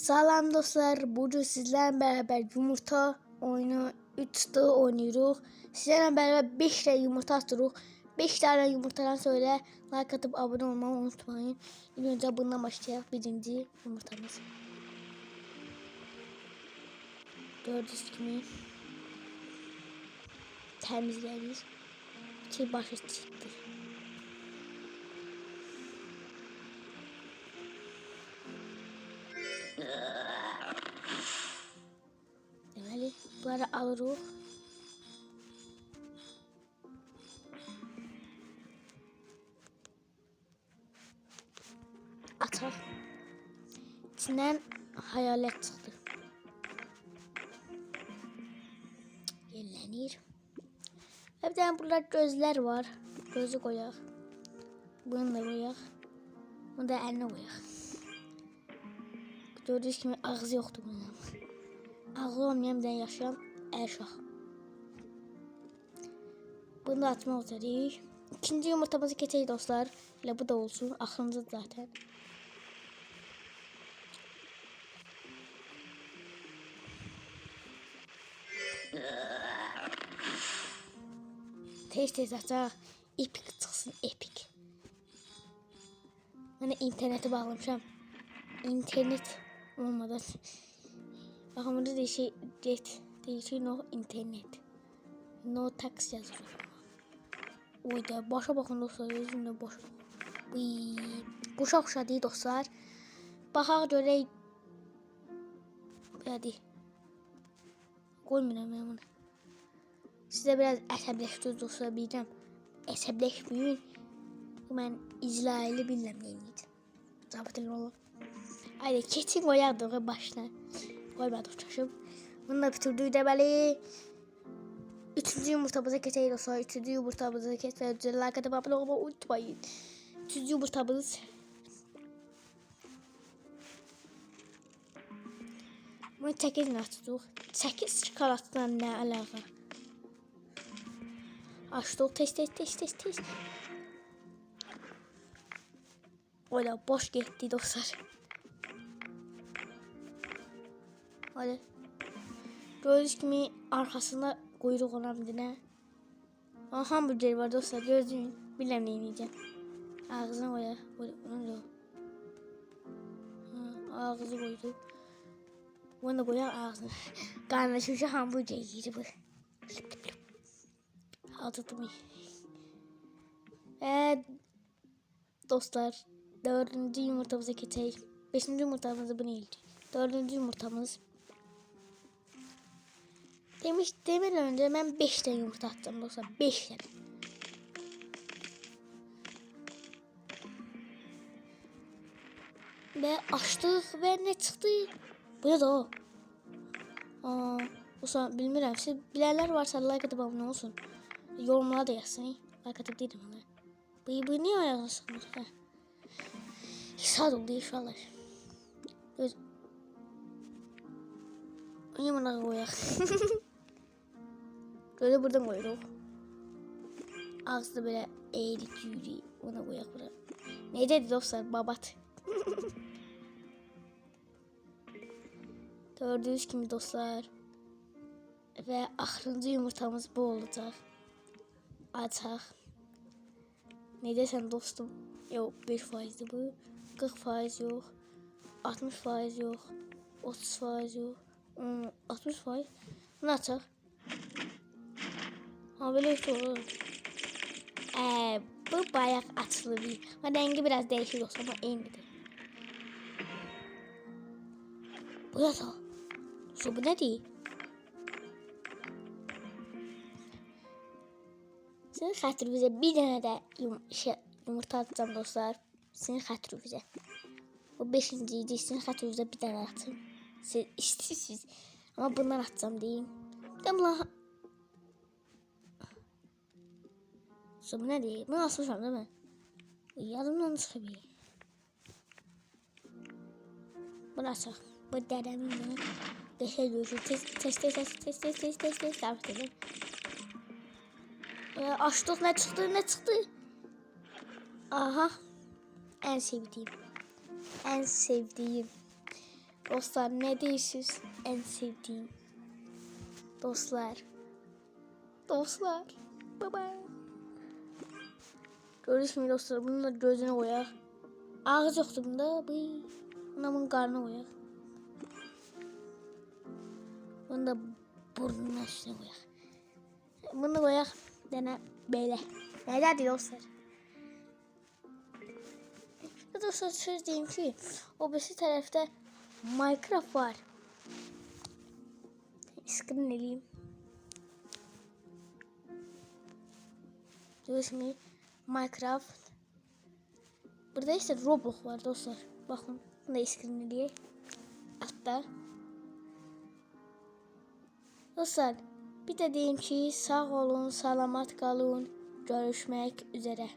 Salam dostlar, bugün sizlerle beraber yumurta oyunu 3'te oynuyoruz. Sizlerle beraber 5 tane yumurta atıyoruz. 5 tane yumurtadan sonra like atıp abone olmayı unutmayın. İlk önce bundan başlayalım. Birinci yumurtamız. Gördüğünüz gibi temizleriz. Ki başı çıktı. Deməli, bunları alırıq. Ataq. İçindən hayalet çıxdı. Yellənir. Və bir tane burada gözlər var. Gözü qoyaq. Bunu da qoyaq. Bunu da əlinə qoyaq. Gördüyünüz kimi ağzı yoxdur bunun. Ağzı olmayan bir tane yaşayan ərşaq. Bunu da atmaq üzərəyik. İkinci yumurtamızı keçək dostlar. Elə bu da olsun. Axırıncı zaten. Tez açaq. Epik çıxsın, epik. Mən interneti bağlamışam. İnternet olmadan. Baxın burada deyişik no internet. No tax yazır. Oy da başa baxın dostlar, özümdə başa. Bu çox uşaq dostlar. Baxaq görək. Hadi. Qoymuram mən bunu. Sizə biraz əsəbləşdiniz dostlar, bilirəm. Əsəbləşməyin. Mən İsraili bilirəm neyiniydi. Zabit elə olur. Haydi keçin qoyardıq başına. Qoymadıq çaşıb. Bunu da bitirdik deməli. Üçüncü yumurtamıza keçək dostlar. Üçüncü yumurtamıza keçək. Like atıp abone olmayı unutmayın. Üçüncü yumurtamız. Bunu 8 açdıq. 8 çikolatla nə əlaqə? Açdıq. Test. Öyle boş gitti dostlar. Hadi. Gördüğünüz gibi arkasında kuyruk olan bir ne? Hamburger var dostlar, gördüğünüz. Bilmem ne yiyeceğim. Ağzına koyar. Ağzı koydu. Bunu da koyar ağzına. Karnışmışı hamburger yiyecek bu. Altıdım iyi. Dostlar. Dördüncü yumurtamıza keçək. Beşinci yumurtamızı bu neydi? Dördüncü yumurtamız. Demeden önce ben 5 tane yumurta attım dostlar. 5 tane. Ve açtık ve ne çıktı? Bu ne da o? Dostlar bilmirəm. Siz bilenler varsa like atıp abone olsun. Yorumlara da yazsın. Like atıp dedim ona. Bu niye ayağına sıkmış? Saat oldu inşallah. Onu buna koyaq. Böyle buradan koyuruq. Ağzı böyle eğrik yürüyü. Ona koyaq bura. Ne dedi dostlar? Babat. Gördüğünüz gibi dostlar. Ve axırıncı yumurtamız bu olacaq. Açaq. Ne desen dostum? Yok 5%'di bu. 40% yok. 60% yok. 30% yok. 60%. Bunu açaq. Ha böyle işte olur. Bu bayağı açılı bir. Ama rengi biraz değişik olsa ama eynidir. Bu da. Şu bu ne değil? Sizin xətrinizə bir dənə də yumurta atacağım dostlar. Sizin xətrinizə. Bu 5-ci idi. Sizin xətrinizə bir dənə atın. Siz istəyirsiniz. Amma bundan atacağım deyim. Bir də bunlar... Bu nə deyil? Bunu asmışam değil mi? Yadımdan çıxıb. Bunu açaq. Bu dərəminlə. Qəşəng görüşür. Test. Davet edin. Açtık, ne çıktı? Aha. En sevdiğim. Dostlar ne değilsiz en sevdiğim. Dostlar. Dostlar. Baba. Gördünüz mü dostlar? Bunun da gözüne koyak. Ağız yoktu bunda. Bunun karnına koyak. Bunu da burnuna üstüne koyak. Bunu koyak. Dene böyle. Neden değil dostlar? Dostlar söz diyeyim ki o birisi tarafta Minecraft var. Screen eleyim. Diyorsun Minecraft. Burada ise Roblox var dostlar. Bakın bunu da screen eleyeyim. Hatta dostlar bir de diyeyim ki sağ olun, salamat kalın. Görüşmek üzere.